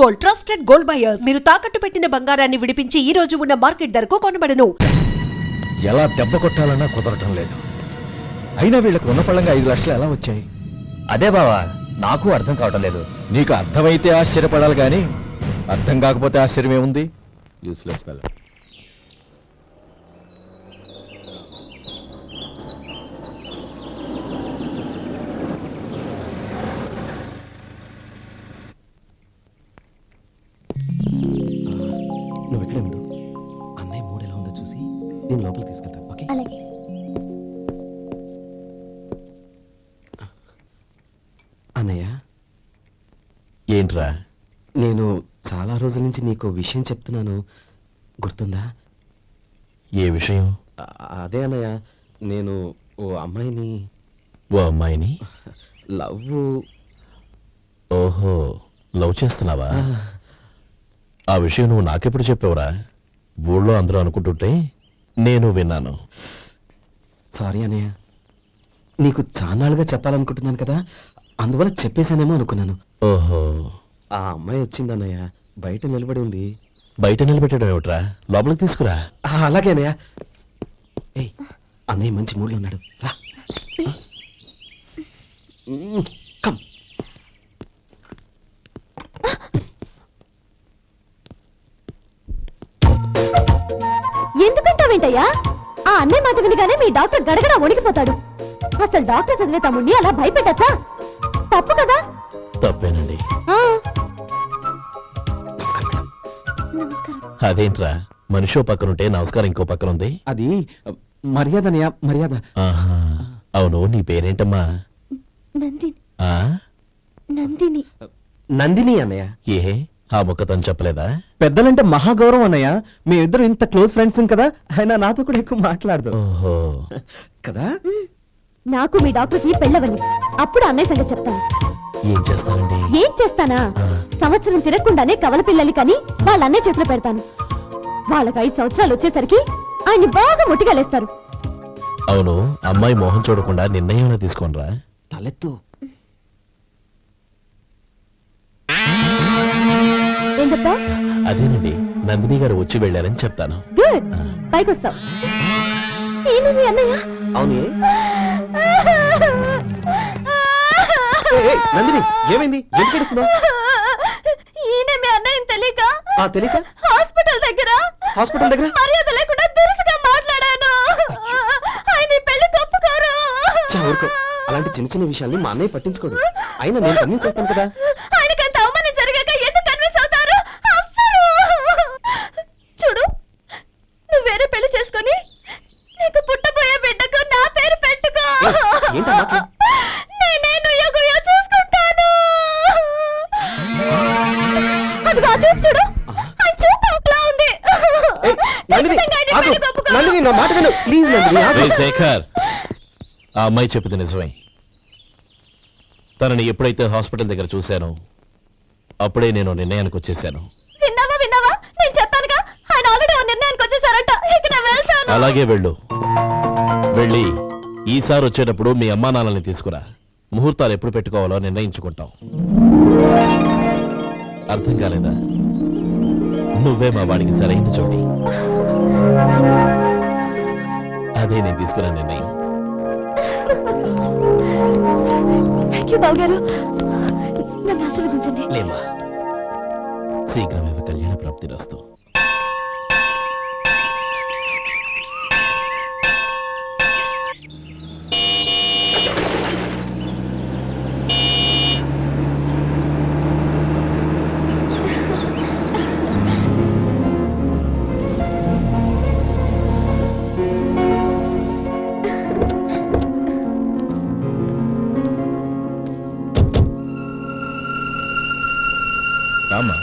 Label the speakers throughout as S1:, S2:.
S1: Gold, trusted gold buyers. మీరు తాకట్టు పెట్టిన బంగారాన్ని విడిపించి ఈ రోజు ఉన్న మార్కెట్ ధరకు కొనబడను.
S2: ఎలా దెబ్బ కొట్టాలన్నా కుదరటం లేదు. అయినా వీళ్ళకి ఉన్నపళ్ళంగా 5 లక్షలు ఎలా వచ్చాయి?
S3: అదే బావా, నాకు అర్థం కావటం లేదు.
S2: నీకు అర్థమైతే ఆశ్చర్యపడాలి కానీ అర్థం కాకపోతే ఆశ్చర్యం ఏముంది? Useless fellow.
S4: నువ్వు ఎక్కడే ఉండు. అన్నయ్య మూడు ఎలా ఉందో చూసి నేను లోపలికి తీసుకెళ్తాను. ఓకే?
S5: అలాగే.
S4: అన్నయ్య,
S2: ఏంట్రా?
S4: నేను చాలా రోజుల నుంచి నీకు విషయం చెప్తున్నాను, గుర్తుందా?
S2: ఏ విషయం?
S4: అదే అన్నయ్య, నేను ఓ అమ్మాయిని లవ్.
S2: ఓహో, లవ్ చేస్తున్నావా? ఆ విషయం నువ్వు నాకెప్పుడు చెప్పావురా? ఊళ్ళో అందరూ అనుకుంటుంటే నేను విన్నాను.
S4: సారీ అన్నయ్య, నీకు చాన్నాళ్ళుగా చెప్పాలనుకుంటున్నాను కదా, అందువల్ల చెప్పేశానేమో అనుకున్నాను.
S2: ఓహో,
S4: ఆ అమ్మాయి వచ్చింది అన్నయ్య, బయట నిలబడి ఉంది.
S2: బయట నిలబెట్టడం ఏమిట్రా? లోపలికి తీసుకురా.
S4: అలాగే అన్నయ్య. ఏయ్, అన్నయ్య మంచి మూడ్లో ఉన్నాడు, రా. కమ్.
S5: ఎందుకంటావేంటయ్యా? ఆ అన్నయ్య మాట వినగానే మీ డాక్టర్ గడగడ వణికిపోతాడు. అసలు డాక్టర్ చదివే తమ్ముడిని అలా భయపెట్టచ్చా? తప్పు కదా?
S2: తప్పేనండి.
S5: నమస్కారం.
S2: అదేంట్రా, మనిషో పక్కనుంటే నమస్కారం ఇంకో పక్కన ఉంది?
S4: అది మర్యాద అన్నయ్య, మర్యాద.
S2: ఆహా, అవును, నీ పేరేంటమ్మా?
S5: నందిని.
S2: ఆ?
S5: నందిని.
S4: నందిని అన్నయ్య.
S2: ఏ, ఆ ముక్క తను చెప్పలేదా?
S4: పెద్దలంటే మహాగౌరవం అన్నయ్య, మేమిద్దరు ఇంత క్లోజ్ ఫ్రెండ్స్ కదా, ఆయన నాతో కూడా ఎక్కువ మాట్లాడదు
S2: ఓహో
S4: కదా.
S5: నాకు మీ డాక్టర్కి పెళ్ళవని అప్పుడు అన్నయ్య సంగతి చెప్తాను.
S2: ఏం చేస్తానండి?
S5: ఏం చేస్తానా? సంవత్సరం తిరగకుండానే కవల పిల్లలు కని వాళ్ళ అన్నయ్య చేతిలో పెడతాను. వాళ్ళకి 5 సంవత్సరాలు వచ్చేసరికి ఆయన్ని బాగా ముట్టిగలేస్తారు.
S2: అవును, అమ్మాయి మోహం చూడకుండా నిర్ణయం తీసుకోనరా?
S4: తలెత్తు.
S5: ఏం చెప్తా?
S2: అదేనండి, నందిని గారు వచ్చి వెళ్ళారని చెప్తాను.
S5: గుడ్, పైకొస్తావు. ఏమి మీ అన్నయ్య?
S4: అవును. నందిని, ఏమైంది? ఎందుకు ఏడుస్తున్నావు?
S5: ఈయన మీ అన్నయ్యని తెలియక
S4: తెలియక
S5: హాస్పిటల్ దగ్గర మర్యాద లేకుండా దురుసుగా మాట్లాడాను. ఆయన ఈ పెళ్లి తప్పుకోరు.
S4: ఊరుకో, అలాంటి చిన్న చిన్న విషయాల్ని మా అన్నయ్య పట్టించుకోడు. అయినా నేను కన్విన్స్ చేస్తాను కదా.
S5: ఆయనకి అంత అవమానం జరిగాక ఎందుకు కన్విన్స్ అవుతారు? చూడు, నువ్వు వేరే పెళ్లి చేసుకొని నీకు పుట్టబోయే బిడ్డకు నా పేరు పెట్టుకో. నేనే నుయ్యగుయ్య చూసుకుంటాను. అదిగో ఆ చూపు చూడు, ఆ చూపు ఒకలా ఉంది.
S2: శేఖర్, ఆ అమ్మాయి చెప్పింది నిజమే. తనని ఎప్పుడైతే హాస్పిటల్ దగ్గర చూశానో అప్పుడే నేను నిర్ణయానికి వచ్చేసాను.
S5: విన్నావా? నేను చెప్పానుగా, ఆయన ఆల్రెడీ ఓ నిర్ణయానికి వచ్చేసారట. ఇక నేను వెళ్తాను.
S2: అలాగే వెళ్ళు. వెళ్ళి ఈసారి వచ్చేటప్పుడు మీ అమ్మా నాన్నల్ని తీసుకురా. ముహూర్తాలు ఎప్పుడు పెట్టుకోవాలో నిర్ణయించుకుంటాం. అర్థం కాలేదా? నువ్వే మా వాడికి సరైన చోటి. అదే నేను తీసుకున్న నిర్ణయం.
S5: బావగారు, నన్ను ఆశీర్వదించండి.
S2: లేమా, శీఘ్రమేవ కళ్యాణ ప్రాప్తి రస్తు. రామా,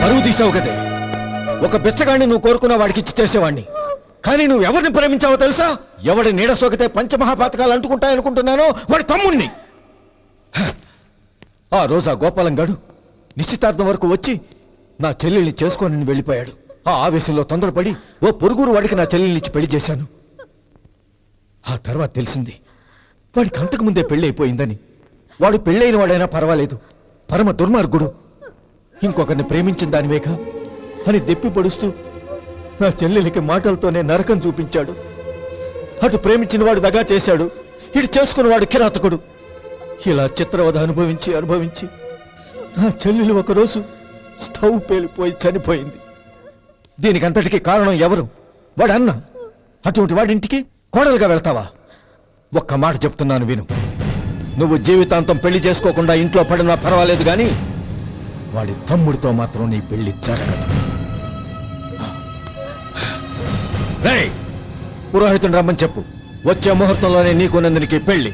S3: పరువు తీసావు కదే. ఒక బిచ్చగాడిని నువ్వు కోరుకున్న వాడికి ఇచ్చి చేసేవాడిని.
S6: కానీ నువ్వు ఎవరిని ప్రేమించావో తెలుసా? ఎవడి నీడ సోకితే పంచమహాపాతకాలు అంటుకుంటాయనుకుంటున్నానో వాడి తమ్ముణ్ణి. ఆ రోజు ఆ గోపాలం గడు నిశ్చితార్థం వరకు వచ్చి నా చెల్లెల్ని చేసుకొని వెళ్ళిపోయాడు. ఆ ఆవేశంలో తొందరపడి ఓ పొరుగురు వాడికి నా చెల్లెల్నిచ్చి పెళ్లి చేశాను. ఆ తర్వాత తెలిసింది వాడికి అంతకు ముందే పెళ్లి అయిపోయిందని. వాడు పెళ్ళైన వాడైనా పర్వాలేదు, పరమ దుర్మార్గుడు. ఇంకొకరిని ప్రేమించిన దానివేగా అని దెప్పి పొడుస్తూ నా చెల్లెలికి మాటలతోనే నరకం చూపించాడు. అటు ప్రేమించిన వాడు దగా చేశాడు, ఇటు చేసుకున్నవాడు కిరాతకుడు. ఇలా చిత్రవధ అనుభవించి నా చెల్లెలు ఒకరోజు స్టవ్ పేలిపోయి చనిపోయింది. దీనికంతటికీ కారణం ఎవరు? వాడు అన్న. అటువంటి వాడింటికి కోడలుగా వెళ్తావా? ఒక్క మాట చెప్తున్నాను విను. నువ్వు జీవితాంతం పెళ్లి చేసుకోకుండా ఇంట్లో పడినా పర్వాలేదు, కానీ వాడి తమ్ముడితో మాత్రం నీ పెళ్లి జరగదు. రేయ్, పురోహితుని రమ్మని చెప్పు. వచ్చే ముహూర్తంలోనే నీకు నందినికి పెళ్లి.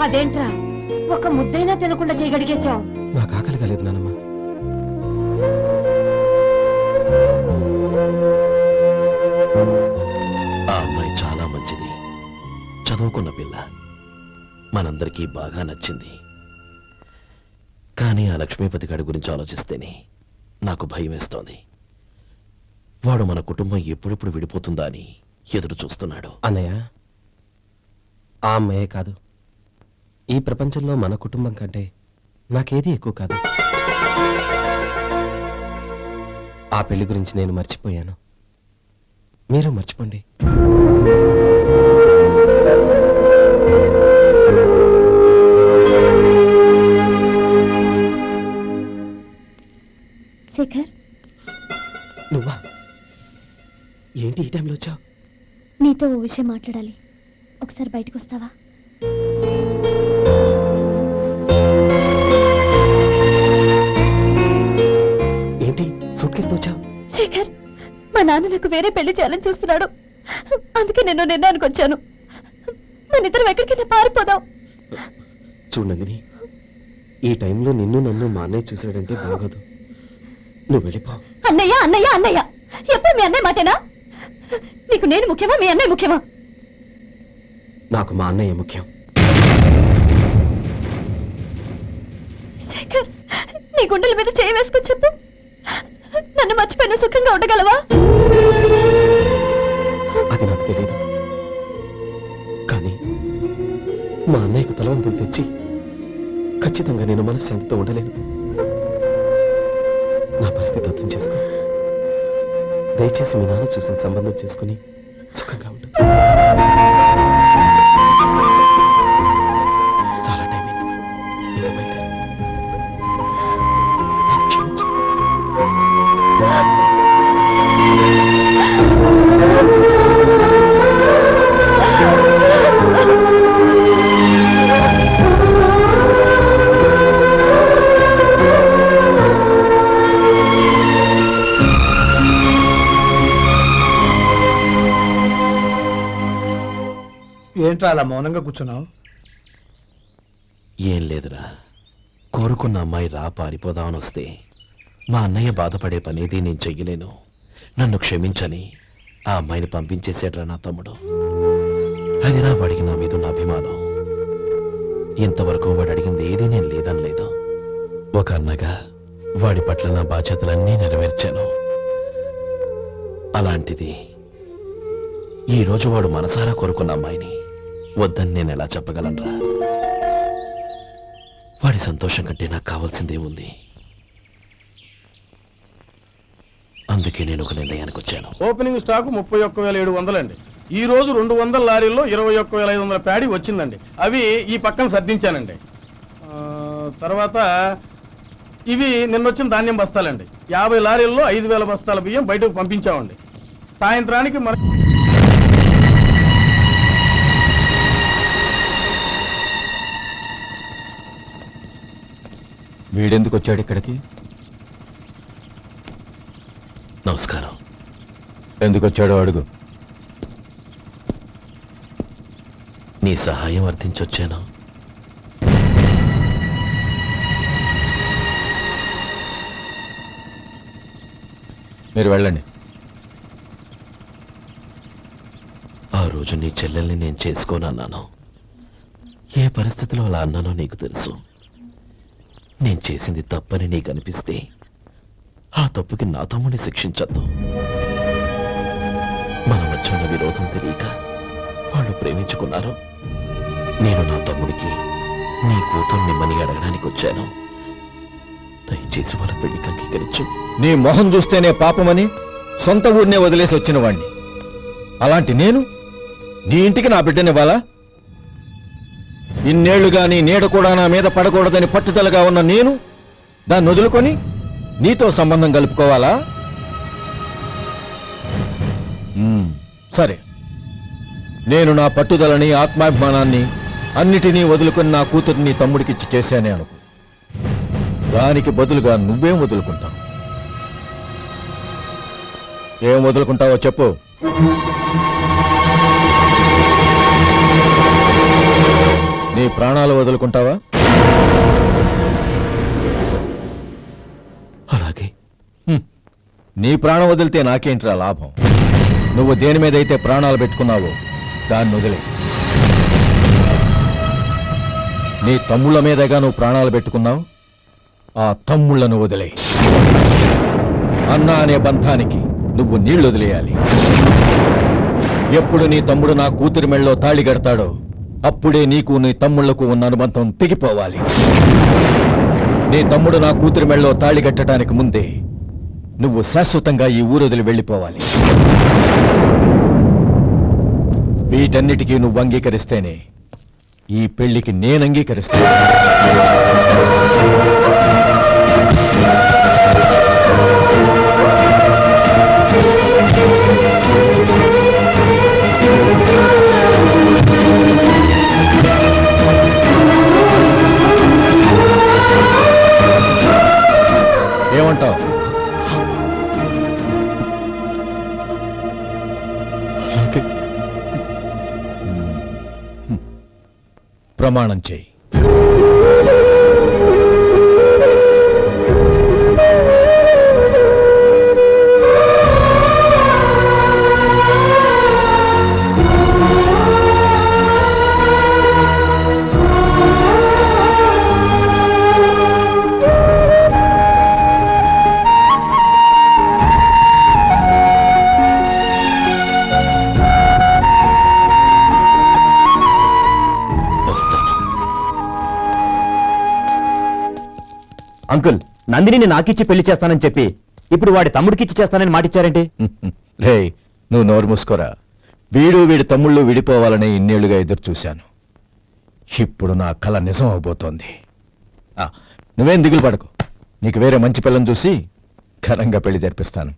S5: అదేంట్రా ఒక ముద్దైనా తినకుండా చేయగడిగేశావు?
S4: నాకు ఆకలి కాలేదు నానమ్మ.
S2: ఆ అమ్మాయి చాలా మంచిది, చదువుకున్న పిల్ల, మనందరికీ బాగా నచ్చింది. కానీ ఆ లక్ష్మీపతి గారి గురించి ఆలోచిస్తేనే నాకు భయం వేస్తోంది. వాడు మన కుటుంబం ఎప్పుడెప్పుడు విడిపోతుందా అని ఎదురు చూస్తున్నాడు.
S4: అన్నయ్య, ఆ అమ్మాయే కాదు, ఈ ప్రపంచంలో మన కుటుంబం కంటే నాకేది ఎక్కువ కాదు. ఆ పెళ్లి గురించి నేను మర్చిపోయాను, మీరు మర్చిపోండి.
S5: శేఖర్,
S4: నువ్వా? ఏంటి ఈ టైంలో వచ్చావు?
S5: నీతో ఓ విషయం మాట్లాడాలి, ఒకసారి బయటకు వస్తావా?
S4: ఏంటి సూట్ కేసుతో వచ్చావు?
S5: శేఖర్, మా నాన్న నాకు వేరే పెళ్లి చేయాలని చూస్తున్నాడు. అందుకే నేను నిర్ణయానికి వచ్చాను. మన ఇద్దరం ఎక్కడికైనా పారిపోదాం.
S4: చూడండి, ఈ టైంలో నిన్ను నన్ను మా అన్నయ్య చూశాడంటే బాగోదు. నువ్వు వెళ్ళిపో.
S5: అన్నయ్య అన్నయ్య అన్నయ్య, ఎప్పుడు మీ అన్నయ్య మాటేనా? నీకు నేను ముఖ్యమా, మీ అన్నయ్య ముఖ్యమా?
S4: నాకు మా అన్నయ్య ముఖ్యం.
S5: శేఖర్, నీ గుండెల మీద చేయి వేసుకొని చెప్పు, నన్ను మర్చిపోయిన సుఖంగా ఉండగలవా?
S4: అది నాకు తెలియదు, కానీ మా అన్నయ్యకు తలవంపులు తెచ్చి ఖచ్చితంగా నేను మనశ్శాంతితో ఉండలేను. నా పరిస్థితి అర్థం చేసుకో. దయచేసి మీ నాన్న చూసిన సంబంధం చేసుకుని సుఖంగా ఉంటుంది. చాలా టైం అయింది, ఇక బయలుదేరు. నన్ను క్షమించు.
S7: ఏంట్రా అలా మౌనంగా కూర్చున్నావు?
S2: ఏం లేదురా, కోరుకున్న అమ్మాయి రా పారిపోదామని వస్తే మా అన్నయ్య బాధపడే పనేది నేను చెయ్యలేను. నన్ను క్షమించని ఆ అమ్మాయిని పంపించేసాడ్రా నా తమ్ముడు. అదిరా వాడికి నా మీద ఉన్న అభిమానం. ఇంతవరకు వాడు అడిగింది ఏది నేను లేదనలేదు. ఒక అన్నగా వాడి పట్ల నా బాధ్యతలన్నీ నెరవేర్చాను. అలాంటిది ఈరోజు వాడు మనసారా కోరుకున్న అమ్మాయిని వద్దని నేను ఎలా చెప్పగలనరా? వాడి సంతోషం కంటే నాకు కావాల్సిందే ఉంది. అందుకే నేను ఒక నిర్ణయానికి వచ్చాను.
S7: ఓపెనింగ్ స్టాక్ 31,700 అండి. ఈ రోజు 200 లారీల్లో 21,500 ప్యాడీ వచ్చిందండి. అవి ఈ పక్కన సర్దించానండి. తర్వాత ఇవి నిన్నొచ్చిన ధాన్యం బస్తాలండి. 50 లారీల్లో 5,000 బస్తాల బియ్యం బయటకు పంపించామండి. సాయంత్రానికి మన
S6: వీడెందుకు వచ్చాడు ఇక్కడికి?
S2: నమస్కారం.
S6: ఎందుకు వచ్చాడో అడుగు.
S2: నీ సహాయం అర్థించొచ్చాను.
S6: మీరు వెళ్ళండి.
S2: ఆ రోజు నీ చెల్లెల్ని నేను చేసుకోనన్నాను. ఏ పరిస్థితిలో అలా అన్నానో నీకు తెలుసు. నేను చేసింది తప్పని నీకు అనిపిస్తే ఆ తప్పుకి నా తమ్ముడిని శిక్షించద్దు. మన మధ్య ఉన్న విరోధం తెలియక వాళ్ళు ప్రేమించుకున్నారు. నేను నా తమ్ముడికి నీ కూతుర్ని మని అడగడానికి వచ్చాను. దయచేసి వాళ్ళ పెళ్లికి అంగీకరించు.
S6: నీ మొహం చూస్తేనే పాపమని సొంత ఊరినే వదిలేసి వచ్చిన వాణ్ణి. అలాంటి నేను నీ ఇంటికి నా బిడ్డనివ్వాలా? ఇన్నేళ్లుగా నీ నీడ కూడా నా మీద పడకూడదని పట్టుదలగా ఉన్న నేను దాన్ని వదులుకొని నీతో సంబంధం కలుపుకోవాలా? సరే, నేను నా పట్టుదలని ఆత్మాభిమానాన్ని అన్నిటినీ వదులుకొని నా కూతుర్ని తమ్ముడికిచ్చి చేశానే అనుకో. దానికి బదులుగా నువ్వేం వదులుకుంటావు? ఏం వదులుకుంటావో చెప్పు. నీ ప్రాణాలు వదులుకుంటావా?
S2: అలాగే.
S6: నీ ప్రాణం వదిలితే నాకేంట్రా లాభం? నువ్వు దేని మీద అయితే ప్రాణాలు పెట్టుకున్నావో దాన్ని వదిలే. నీ తమ్ముళ్ళ మీదగా నువ్వు ప్రాణాలు పెట్టుకున్నావు. ఆ తమ్ముళ్లను వదిలే. అన్న అనే బంధానికి నువ్వు నీళ్లు వదిలేయాలి. ఎప్పుడు నీ తమ్ముడు నా కూతురి మెళ్ళలో తాళి కడతాడో అప్పుడే నీకు నీ తమ్ముళ్లకు ఉన్న అనుబంధం తెగిపోవాలి. నీ తమ్ముడు నా కూతురి మెళ్ళలో తాళి కట్టడానికి ముందే నువ్వు శాశ్వతంగా ఈ ఊరొదిలి వెళ్ళిపోవాలి. వీటన్నిటికీ నువ్వు అంగీకరిస్తేనే ఈ పెళ్లికి నేను అంగీకరిస్తాను. ఏమంటావు? ప్రమాణం చేయి.
S3: అంకుల్, నందిని నాకిచ్చి పెళ్లి చేస్తానని చెప్పి ఇప్పుడు వాడి తమ్ముడికిచ్చి చేస్తానని మాటిచ్చారేంటి?
S6: రే, నువ్వు నోరు మూసుకోరా. వీడి తమ్ముళ్ళు విడిపోవాలని ఇన్నేళ్లుగా ఎదురు చూశాను. ఇప్పుడు నా కల నిజం అవబోతోంది. నువ్వేం దిగులు పడకు. నీకు వేరే మంచి పిల్లని చూసి ఘనంగా పెళ్లి జరిపిస్తాను.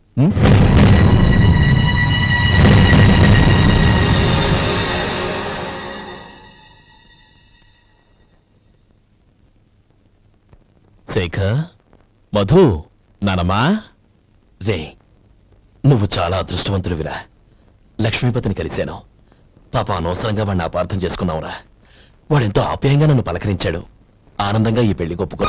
S2: శేఖర్, మధు, నానమ్మా, రే, నువ్వు చాలా అదృష్టవంతుడివిరా. లక్ష్మీపతిని కలిశాను. పాప అనవసరంగా వాడిని అపార్థం చేసుకున్నావురా. వాడెంతో ఆప్యాయంగా నన్ను పలకరించాడు. ఆనందంగా ఈ పెళ్లి ఒప్పుకో.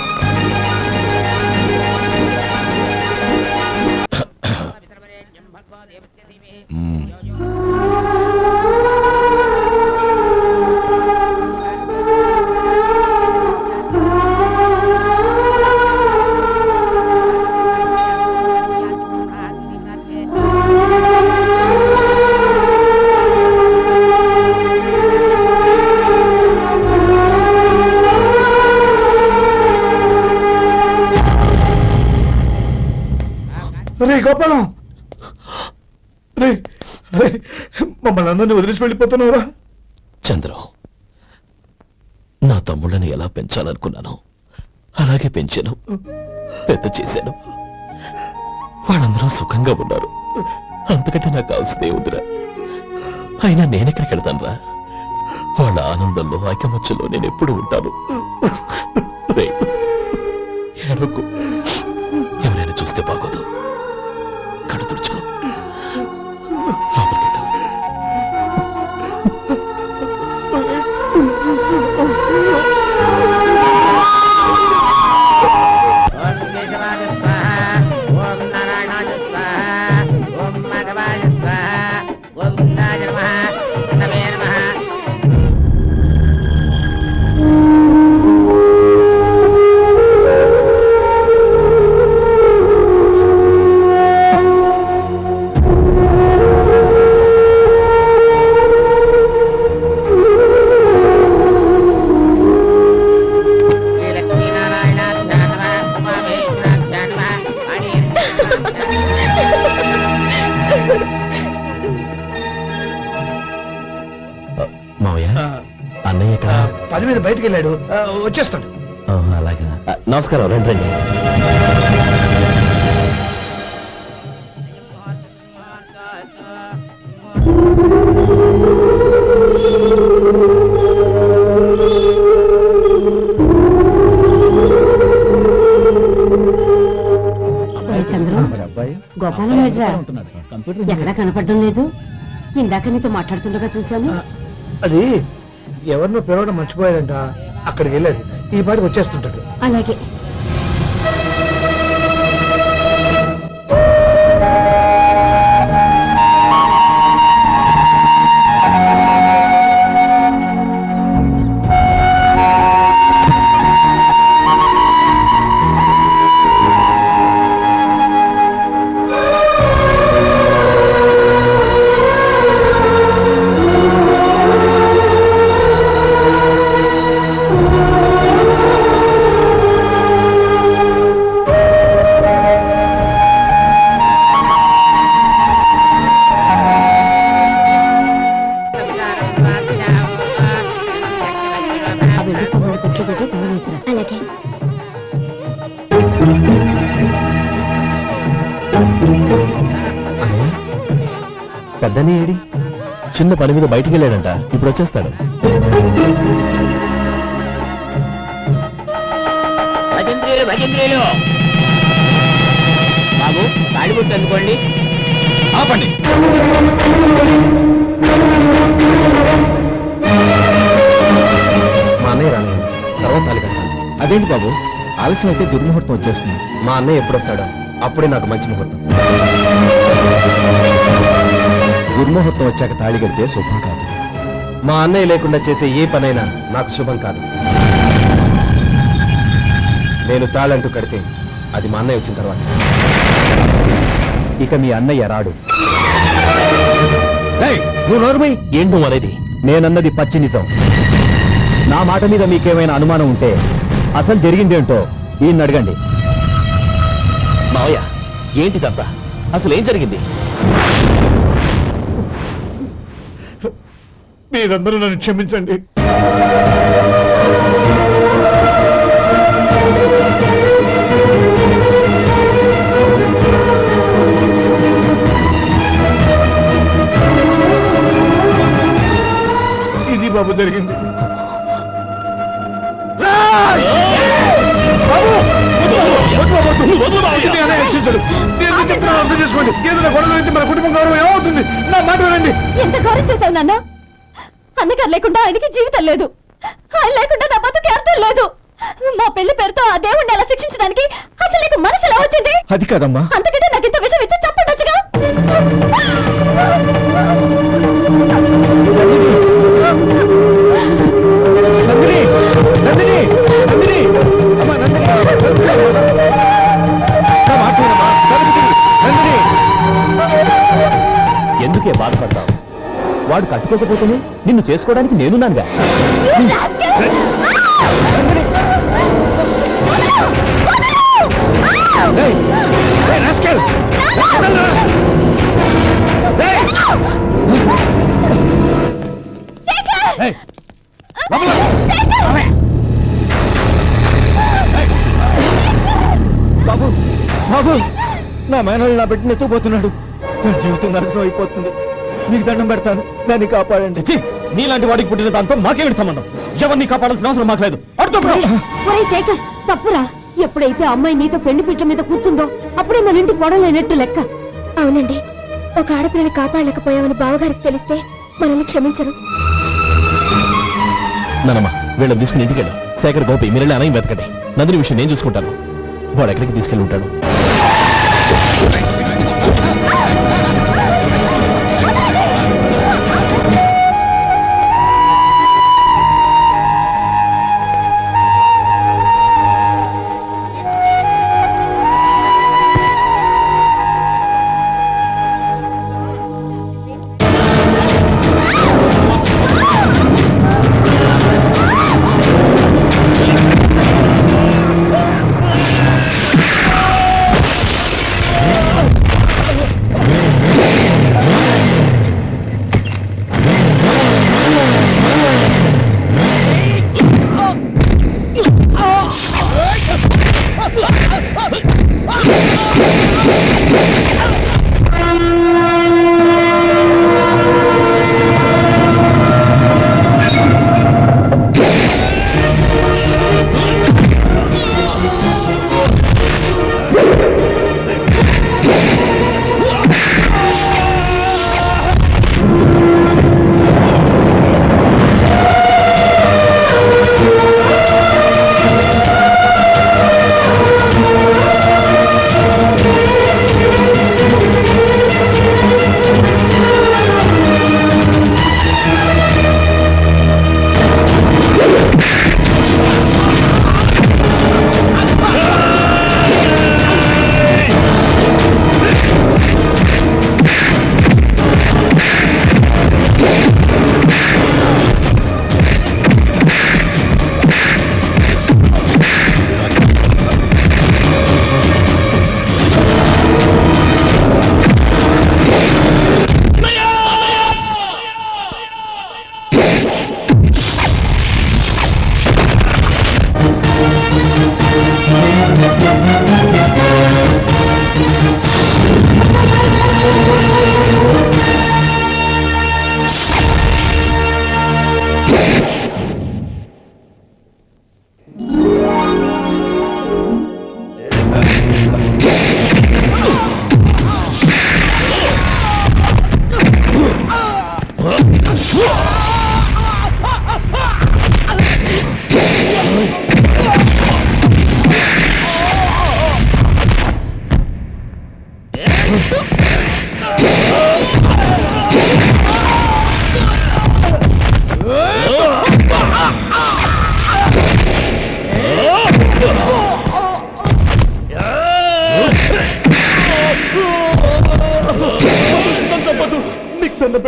S7: రే గోపాలం, రే రే, మమ్మల్ని అందరినీ వదిలేసి వెళ్ళిపోతున్నావురా?
S2: చంద్రం, నా తమ్ముళ్ళని ఎలా పెంచాలనుకున్నాను అలాగే పెంచాను, పెద్ద చేశాను. వాళ్ళందరూ సుఖంగా ఉన్నారు. అంతకంటే నాకు కావాల్సిందే ఉందిరా. అయినా నేనెక్కడికి వెళ్తానురా? వాళ్ళ ఆనందంలో ఐకమత్యంలో నేను ఎప్పుడు ఉంటాను. రే, ఏడవకు. ఎవరైనా చూస్తే బాగోదు. కళ్ళు తుడుచుకో. లోపలికి వెళ్ళు. అన్నయ్య ఇక్కడ
S6: పని మీద బయటికి వెళ్ళాడు, వచ్చేస్తాడు.
S2: అలాగా నమస్కారం, రండి రండి.
S5: చంద్రు, గోపాలం ఎడ్రా ఎక్కడా కనపడడం లేదు. ఇందాక నీతో మాట్లాడుతుండగా చూశాను.
S6: అది ఎవరినో పిలవడం మర్చిపోయాడంట, అక్కడికి వెళ్ళాడు. ఈ పాటికి వచ్చేస్తుంటాడు.
S5: అలాగే. అలాగే.
S2: పెద్దని ఏడి? చిన్న పని మీద బయటికి వెళ్ళాడంట, ఇప్పుడు వచ్చేస్తాడు.
S8: భజంత్రీలు బాబు, తాడిబుట్టు అందుకోండి.
S2: ఆపండి.
S3: మా అన్నయ్య రాని తర్వాత తాళి కట్టాలి.
S6: అదేంటి బాబు, ఆలస్యం అయితే దుర్ముహూర్తం వచ్చేస్తుంది.
S3: మా అన్నయ్య ఎప్పుడు వస్తాడో అప్పుడే నాకు మంచి ముహూర్తం.
S6: దుర్ముహూర్తం వచ్చాక తాళి కడితే శుభం కాదు.
S3: మా అన్నయ్య లేకుండా చేసే ఏ పనైనా నాకు శుభం కాదు. నేను తాళంటూ కడితే అది మా అన్నయ్య వచ్చిన తర్వాత.
S6: ఇక మీ అన్నయ్య రాడు. నువ్వు నోరుమై.
S2: ఏంటి నువ్వు అనేది?
S6: నేనన్నది పచ్చి నిజం. నా మాట మీద మీకేమైనా అనుమానం ఉంటే అసలు జరిగిందేంటో ఈయన్ని అడగండి.
S2: మావయ్య, ఏంటిదంతా? అసలు ఏం జరిగింది?
S6: మీరందరూ నన్ను క్షమించండి. ఇది బాబు జరిగింది. అర్థం చేసుకోండి. ఏదైనా గొడవ అయితే మన కుటుంబం గౌరవం ఏమవుతుంది? నా మాట వినండి.
S5: ఎంత గౌరవం చేశావు నాన్న? అన్నగారు లేకుండా ఆయనకి జీవితం లేదు. ఆయన లేకుండా నా బతుకు అర్థం లేదు. మా పెళ్లి పేరుతో ఆ దేవుణ్ణి ఎలా శిక్షించడానికి అసలు నీకు మనసు ఎలా వచ్చింది?
S6: అది కాదమ్మా.
S5: అంతకంటే నాకు ఇంత విషయం ఇచ్చి చెప్పండొచ్చుగా.
S6: నందిని, నందిని, నందిని, అమ్మా నందిని, నా మాట వినమ్మా. తలుపు తీయి. నందిని,
S3: ఎందుకే బాధపడతావు? వాడు కట్టుకోకపోతేనే నిన్ను చేసుకోవడానికి నేనున్నానుగా.
S6: ఏయ్, ఏయ్, rascal! ఏయ్! ఏయ్, లోపల! ఏయ్! బాబు, బాబు, నా మేనల్ని నా బిడ్డను ఎత్తుకుపోతున్నాడు. నా జీవితం నాశనం అయిపోతుంది. మీకు దండం పెడతాను, దాన్ని కాపాడండి.
S3: చిచ్చి, నీలాంటి వాడికి పుట్టిన దాంతో మాకేమిటి సంబంధం? ఎవరిని కాపాడాల్సిన అవసరం మాకు లేదు.
S5: ఒరేయ్ శేఖర్, తప్పురా. ఎప్పుడైతే అమ్మాయి నీతో పెళ్లి పీటల మీద కూర్చుందో అప్పుడే మన ఇంటికి గొడవలైనట్టు లెక్క. అవునండి, ఒక ఆడపిల్లని కాపాడలేకపోయామని బావగారికి తెలిస్తే మనల్ని క్షమించరు.
S2: నానమ్మ, వీళ్ళని తీసుకుని ఇంటికి వెళ్ళు. శేఖర్, గోపి, మీరు వెళ్ళి అన్నయ్య వెతకండి. నందిని విషయం నేను చూసుకుంటాను. వాడు ఎక్కడికి తీసుకెళ్ళి ఉంటాడు?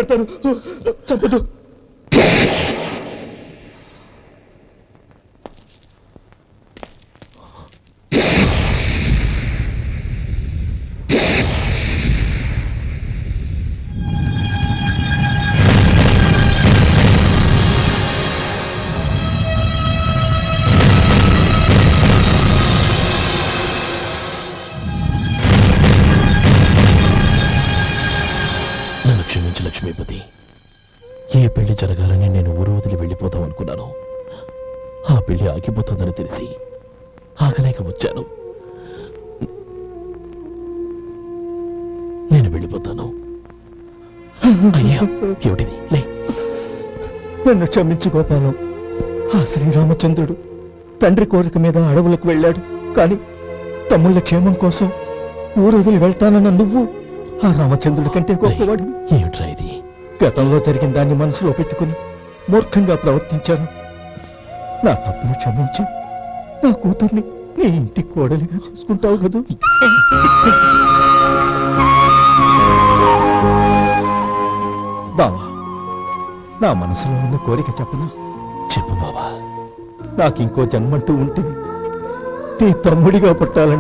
S6: చంపేస్తాను. చంపదు.
S2: నన్ను క్షమించు లక్ష్మీపతి. ఏ పెళ్లి జరగాలని నేను ఊరు వదిలి వెళ్ళిపోతాం అనుకున్నాను. ఆ పెళ్లి ఆగిపోతుందని తెలిసి ఆగలేక వచ్చాను. నేను వెళ్ళిపోతాను. అయ్యా, ఏమిటిది? లే.
S6: నన్ను క్షమించు గోపాలం. ఆ శ్రీరామచంద్రుడు తండ్రి కోరిక మీద అడవులకు వెళ్ళాడు. కానీ తమ్ముళ్ళ క్షేమం కోసం ఊరు వదిలి వెళ్తానన్న నువ్వు ఆ రామచంద్రుడి కంటే గొప్పవాడు.
S2: ఏమిట్రా ఇది?
S6: గతంలో జరిగిన దాన్ని మనసులో పెట్టుకుని మూర్ఖంగా ప్రవర్తించాను. నా తప్పును క్షమించి నా కూతుర్ని నీ ఇంటి కోడలిగా చూసుకుంటావు కదా. బావా, నా మనసులో ఉన్న కోరిక చెప్పనా?
S2: చెప్పు బావా.
S6: నాకింకో జన్మంటూ ఉంటే నీ తమ్ముడిగా పుట్టాలని